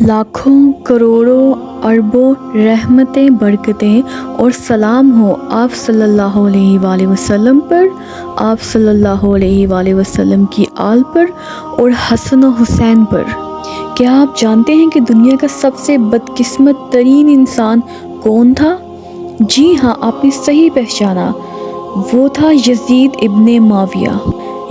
لاکھوں کروڑوں اربوں رحمتیں برکتیں اور سلام ہو آپ صلی اللہ علیہ وآلہ وسلم پر، آپ صلی اللہ علیہ وآلہ وسلم کی آل پر اور حسن و حسین پر۔ کیا آپ جانتے ہیں کہ دنیا کا سب سے بدقسمت ترین انسان کون تھا؟ جی ہاں، آپ نے صحیح پہچانا، وہ تھا یزید ابن معاویہ۔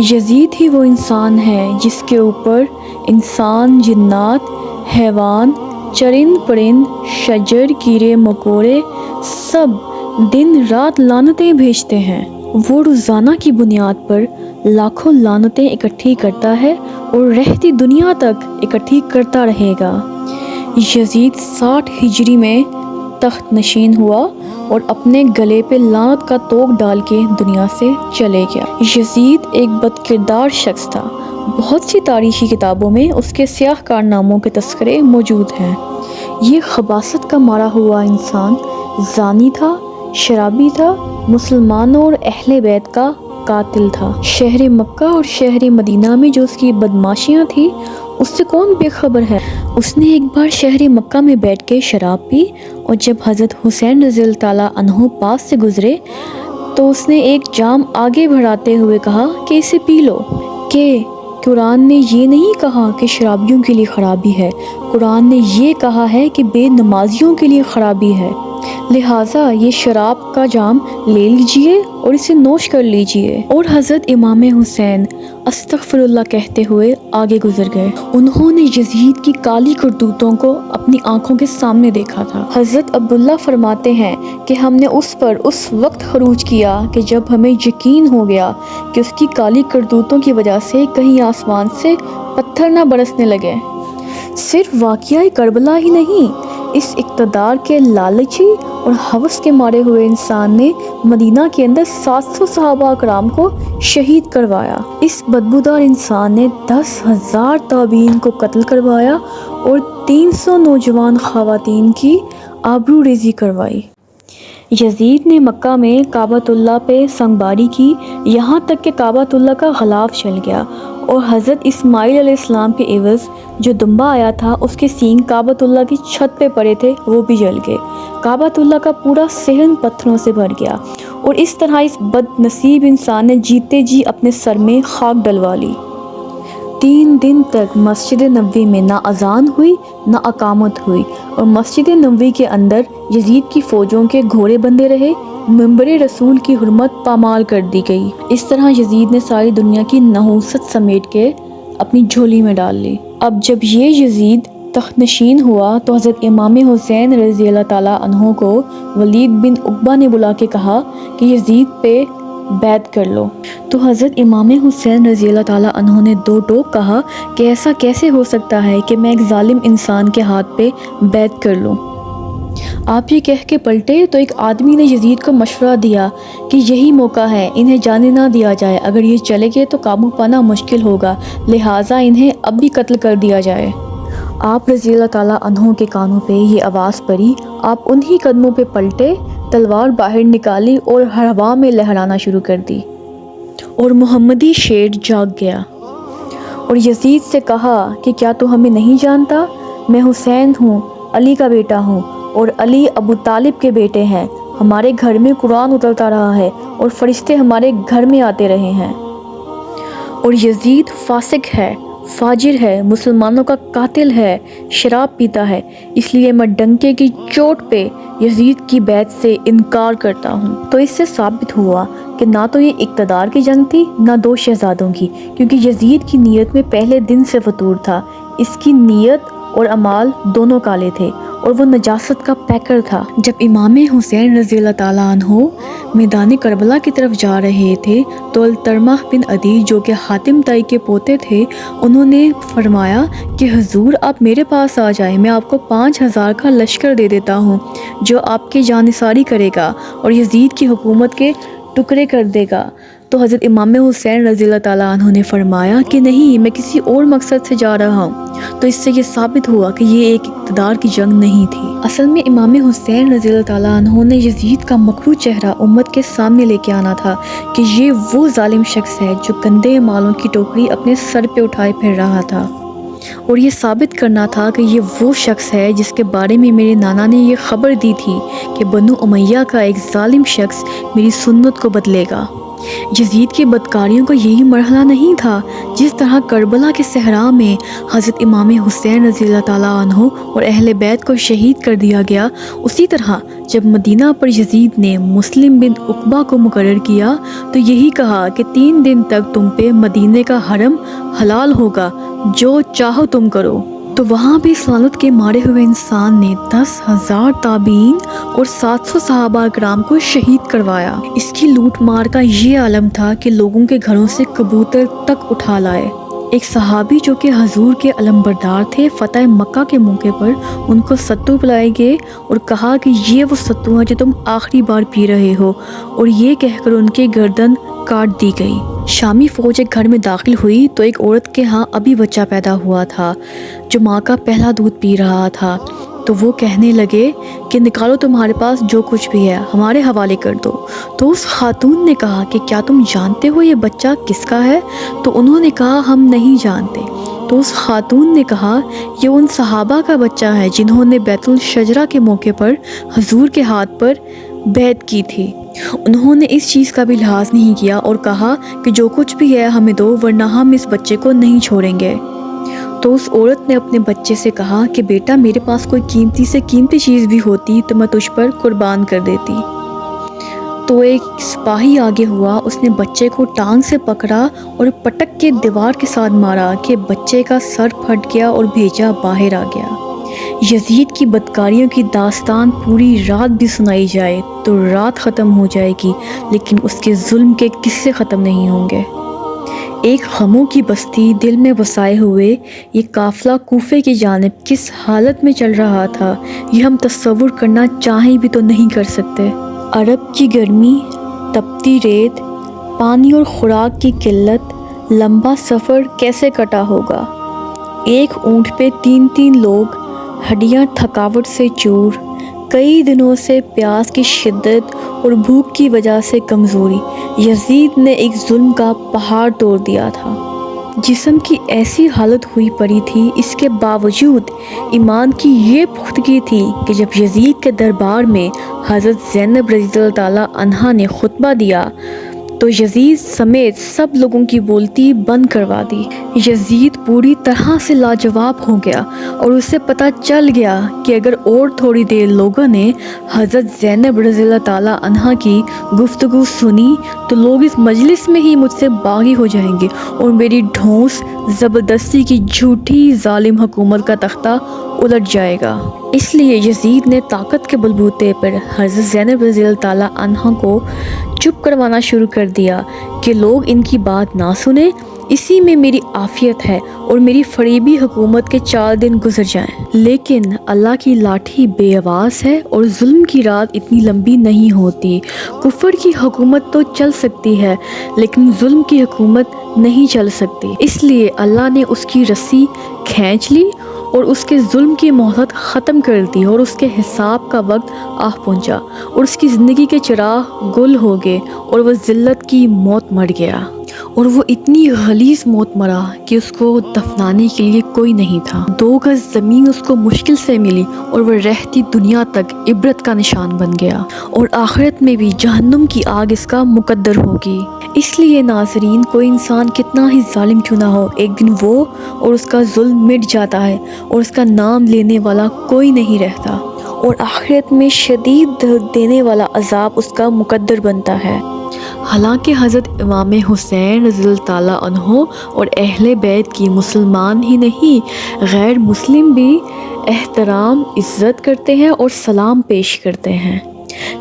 یزید ہی وہ انسان ہے جس کے اوپر انسان، جنات، حیوان، چرند پرند، شجر، کیڑے مکوڑے سب دن رات لعنتیں بھیجتے ہیں۔ وہ روزانہ کی بنیاد پر لاکھوں لعنتیں اکٹھی کرتا ہے اور رہتی دنیا تک اکٹھی کرتا رہے گا۔ یزید 60 ہجری میں تخت نشین ہوا اور اپنے گلے پہ لعنت کا طوق ڈال کے دنیا سے چلے گیا۔ یزید ایک بدکردار شخص تھا۔ بہت سی تاریخی کتابوں میں اس کے سیاہ کارناموں کے تذکرے موجود ہیں۔ یہ خباثت کا مارا ہوا انسان زانی تھا، شرابی تھا، مسلمانوں اور اہل بیت کا قاتل تھا۔ شہر مکہ اور شہر مدینہ میں جو اس کی بدماشیاں تھیں اس سے کون بے خبر ہے؟ اس نے ایک بار شہر مکہ میں بیٹھ کے شراب پی اور جب حضرت حسین رضی اللہ تعالیٰ عنہ پاس سے گزرے تو اس نے ایک جام آگے بڑھاتے ہوئے کہا کہ اسے پی لو، کہ قرآن نے یہ نہیں کہا کہ شرابیوں کے لیے خرابی ہے، قرآن نے یہ کہا ہے کہ بے نمازیوں کے لیے خرابی ہے، لہٰذا یہ شراب کا جام لے لیجئے اور اسے نوش کر لیجئے۔ اور حضرت امام حسین استغفر اللہ کہتے ہوئے آگے گزر گئے۔ انہوں نے یزید کی کالی کرتوتوں کو اپنی آنکھوں کے سامنے دیکھا تھا۔ حضرت عبداللہ فرماتے ہیں کہ ہم نے اس پر اس وقت خروج کیا کہ جب ہمیں یقین ہو گیا کہ اس کی کالی کرتوتوں کی وجہ سے کہیں آسمان سے پتھر نہ برسنے لگے۔ صرف واقعہ کربلا ہی نہیں، اس اقتدار کے لالچی اور ہوس کے مارے ہوئے انسان نے مدینہ کے اندر 700 صحابہ کرام کو شہید کروایا۔ اس بدبودار انسان نے 10,000 تابعین کو قتل کروایا اور 300 نوجوان خواتین کی آبرو ریزی کروائی۔ یزید نے مکہ میں کعبۃ اللہ پہ سنگباری کی، یہاں تک کہ کعبۃ اللہ کا غلاف جل گیا اور حضرت اسماعیل علیہ السلام کے عوض جو دمبا آیا تھا اس کے سینگ کعبۃ اللہ کی چھت پہ پڑے تھے وہ بھی جل گئے۔ کعبۃ اللہ کا پورا صحن پتھروں سے بھر گیا اور اس طرح اس بد نصیب انسان نے جیتے جی اپنے سر میں خاک ڈلوا لی۔ 3 دن تک مسجد نبوی میں نہ اذان ہوئی نہ اقامت ہوئی اور مسجد نبوی کے اندر یزید کی فوجوں کے گھوڑے بندھے رہے، منبر رسول کی حرمت پامال کر دی گئی۔ اس طرح یزید نے ساری دنیا کی نحوست سمیٹ کے اپنی جھولی میں ڈال لی۔ اب جب یہ یزید تخت نشین ہوا تو حضرت امام حسین رضی اللہ تعالیٰ عنہ کو ولید بن عقبہ نے بلا کے کہا کہ یزید پہ بیعت کر لو۔ تو حضرت امام حسین رضی اللہ تعالیٰ عنہ نے 2 ٹوک کہا کہ ایسا کیسے ہو سکتا ہے کہ میں ایک ظالم انسان کے ہاتھ پہ بیعت کر لوں۔ آپ یہ کہہ کے پلٹے تو ایک آدمی نے یزید کو مشورہ دیا کہ یہی موقع ہے، انہیں جانے نہ دیا جائے، اگر یہ چلے گئے تو قابو پانا مشکل ہوگا، لہٰذا انہیں اب بھی قتل کر دیا جائے۔ آپ رضی اللہ تعالیٰ عنہ کے کانوں پہ یہ آواز پڑی، آپ انہی قدموں پہ پلٹے، تلوار باہر نکالی اور ہوا میں لہرانا شروع کر دی اور محمدی شیر جاگ گیا اور یزید سے کہا کہ کیا تو ہمیں نہیں جانتا؟ میں حسین ہوں، علی کا بیٹا ہوں اور علی ابو طالب کے بیٹے ہیں، ہمارے گھر میں قرآن اترتا رہا ہے اور فرشتے ہمارے گھر میں آتے رہے ہیں، اور یزید فاسق ہے، فاجر ہے، مسلمانوں کا قاتل ہے، شراب پیتا ہے، اس لیے میں ڈنکے کی چوٹ پہ یزید کی بیعت سے انکار کرتا ہوں۔ تو اس سے ثابت ہوا کہ نہ تو یہ اقتدار کی جنگ تھی نہ 2 شہزادوں کی، کیونکہ یزید کی نیت میں پہلے دن سے فطور تھا، اس کی نیت اور اعمال دونوں کالے تھے اور وہ نجاست کا پیکر تھا۔ جب امام حسین رضی اللہ تعالیٰ عنہ میدان کربلا کی طرف جا رہے تھے تو الترمہ بن عدی جو کہ حاتم طائی کے پوتے تھے، انہوں نے فرمایا کہ حضور آپ میرے پاس آ جائیں، میں آپ کو 5,000 کا لشکر دے دیتا ہوں جو آپ کی جانثاری کرے گا اور یزید کی حکومت کے ٹکڑے کر دے گا۔ تو حضرت امام حسین رضی اللہ تعالیٰ عنہ نے فرمایا کہ نہیں، میں کسی اور مقصد سے جا رہا ہوں۔ تو اس سے یہ ثابت ہوا کہ یہ ایک اقتدار کی جنگ نہیں تھی۔ اصل میں امام حسین رضی اللہ تعالیٰ عنہ نے یزید کا مکروہ چہرہ امت کے سامنے لے کے آنا تھا کہ یہ وہ ظالم شخص ہے جو گندے مالوں کی ٹوکری اپنے سر پہ اٹھائے پھر رہا تھا۔ اور یہ ثابت کرنا تھا کہ یہ وہ شخص ہے جس کے بارے میں میرے نانا نے یہ خبر دی تھی کہ بنو امیہ کا ایک ظالم شخص میری سنت کو بدلے گا۔ یزید کی بدکاریوں کا یہی مرحلہ نہیں تھا۔ جس طرح کربلا کے صحرا میں حضرت امام حسین رضی اللہ تعالیٰ عنہ اور اہل بیت کو شہید کر دیا گیا، اسی طرح جب مدینہ پر یزید نے مسلم بن عقبہ کو مقرر کیا تو یہی کہا کہ 3 دن تک تم پہ مدینے کا حرم حلال ہوگا، جو چاہو تم کرو۔ تو وہاں بھی سالت کے مارے ہوئے انسان نے 10,000 تابعین اور 700 صحابہ کرام کو شہید کروایا۔ اس کی لوٹ مار کا یہ عالم تھا کہ لوگوں کے گھروں سے کبوتر تک اٹھا لائے۔ ایک صحابی جو کہ حضور کے علمبردار تھے، فتح مکہ کے موقع پر ان کو ستو پلائے گئے اور کہا کہ یہ وہ ستو ہے جو تم آخری بار پی رہے ہو، اور یہ کہہ کر ان کے گردن کاٹ دی گئی۔ شامی فوج ایک گھر میں داخل ہوئی تو ایک عورت کے ہاں ابھی بچہ پیدا ہوا تھا جو ماں کا پہلا دودھ پی رہا تھا، تو وہ کہنے لگے کہ نکالو تمہارے پاس جو کچھ بھی ہے ہمارے حوالے کر دو۔ تو اس خاتون نے کہا کہ کیا تم جانتے ہو یہ بچہ کس کا ہے؟ تو انہوں نے کہا ہم نہیں جانتے۔ تو اس خاتون نے کہا یہ ان صحابہ کا بچہ ہے جنہوں نے بیت الشجرہ کے موقع پر حضور کے ہاتھ پر بیعت کی تھی۔ انہوں نے اس چیز کا بھی لحاظ نہیں کیا اور کہا کہ جو کچھ بھی ہے ہمیں دو، ورنہ ہم اس بچے کو نہیں چھوڑیں گے۔ تو اس عورت نے اپنے بچے سے کہا کہ بیٹا میرے پاس کوئی قیمتی سے قیمتی چیز بھی ہوتی تو میں تجھ پر قربان کر دیتی۔ تو ایک سپاہی آگے ہوا، اس نے بچے کو ٹانگ سے پکڑا اور پٹک کے دیوار کے ساتھ مارا کہ بچے کا سر پھٹ گیا اور بھیجا باہر آ گیا۔ یزید کی بدکاریوں کی داستان پوری رات بھی سنائی جائے تو رات ختم ہو جائے گی، لیکن اس کے ظلم کے قصے ختم نہیں ہوں گے۔ ایک غموں کی بستی دل میں بسائے ہوئے یہ قافلہ کوفے کی جانب کس حالت میں چل رہا تھا، یہ ہم تصور کرنا چاہیں بھی تو نہیں کر سکتے۔ عرب کی گرمی، تپتی ریت، پانی اور خوراک کی قلت، لمبا سفر کیسے کٹا ہوگا؟ ایک اونٹ پہ 3 لوگ، ہڈیاں تھکاوٹ سے چور، کئی دنوں سے پیاس کی شدت اور بھوک کی وجہ سے کمزوری۔ یزید نے ایک ظلم کا پہاڑ توڑ دیا تھا۔ جسم کی ایسی حالت ہوئی پڑی تھی، اس کے باوجود ایمان کی یہ پختگی تھی کہ جب یزید کے دربار میں حضرت زینب رضی اللہ تعالیٰ عنہا نے خطبہ دیا تو یزید سمیت سب لوگوں کی بولتی بند کروا دی۔ یزید پوری طرح سے لاجواب ہو گیا اور اسے پتہ چل گیا کہ اگر اور تھوڑی دیر لوگوں نے حضرت زینب رضی اللہ تعالیٰ عنہا کی گفتگو سنی تو لوگ اس مجلس میں ہی مجھ سے باغی ہو جائیں گے اور میری ڈھونس زبردستی کی جھوٹی ظالم حکومت کا تختہ الٹ جائے گا۔ اس لیے یزید نے طاقت کے بلبوتے پر حضرت زینب رضی اللہ تعالیٰ عنہا کو چپ کروانا شروع کر دیا کہ لوگ ان کی بات نہ سنیں، اسی میں میری عافیت ہے اور میری فریبی حکومت کے 4 دن گزر جائیں۔ لیکن اللہ کی لاٹھی بے آواز ہے اور ظلم کی رات اتنی لمبی نہیں ہوتی۔ کفر کی حکومت تو چل سکتی ہے لیکن ظلم کی حکومت نہیں چل سکتی۔ اس لیے اللہ نے اس کی رسی کھینچ لی اور اس کے ظلم کی مہلت ختم کر دی اور اس کے حساب کا وقت آ پہنچا اور اس کی زندگی کے چراغ گل ہو گئے اور وہ ذلت کی موت مر گیا، اور وہ اتنی غلیظ موت مرا کہ اس کو دفنانے کے لیے کوئی نہیں تھا۔ 2 گز زمین اس کو مشکل سے ملی اور وہ رہتی دنیا تک عبرت کا نشان بن گیا، اور آخرت میں بھی جہنم کی آگ اس کا مقدر ہوگی۔ اس لیے ناظرین، کوئی انسان کتنا ہی ظالم کیوں نہ ہو، ایک دن وہ اور اس کا ظلم مٹ جاتا ہے اور اس کا نام لینے والا کوئی نہیں رہتا، اور آخرت میں شدید درد دینے والا عذاب اس کا مقدر بنتا ہے۔ حالانکہ حضرت امام حسین رضی اللہ تعالیٰ عنہ اور اہل بیت کی مسلمان ہی نہیں غیر مسلم بھی احترام، عزت کرتے ہیں اور سلام پیش کرتے ہیں،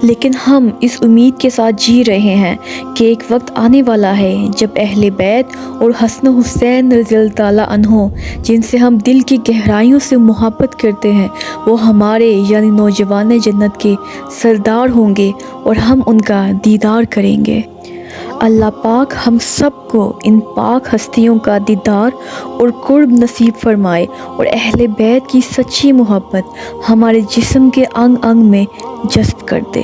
لیکن ہم اس امید کے ساتھ جی رہے ہیں کہ ایک وقت آنے والا ہے جب اہل بیت اور حسن حسین رضی اللہ تعالیٰ عنہ، جن سے ہم دل کی گہرائیوں سے محبت کرتے ہیں، وہ ہمارے یعنی نوجوان جنت کے سردار ہوں گے اور ہم ان کا دیدار کریں گے۔ اللہ پاک ہم سب کو ان پاک ہستیوں کا دیدار اور قرب نصیب فرمائے اور اہل بیت کی سچی محبت ہمارے جسم کے انگ انگ میں جذب کر دے،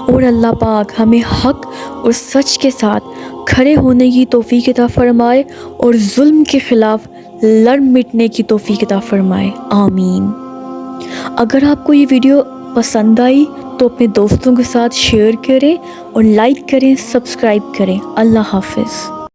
اور اللہ پاک ہمیں حق اور سچ کے ساتھ کھڑے ہونے کی توفیق عطا فرمائے اور ظلم کے خلاف لڑ مٹنے کی توفیق عطا فرمائے، آمین۔ اگر آپ کو یہ ویڈیو پسند آئی تو اپنے دوستوں کے ساتھ شیئر کریں اور لائک کریں، سبسکرائب کریں۔ اللہ حافظ۔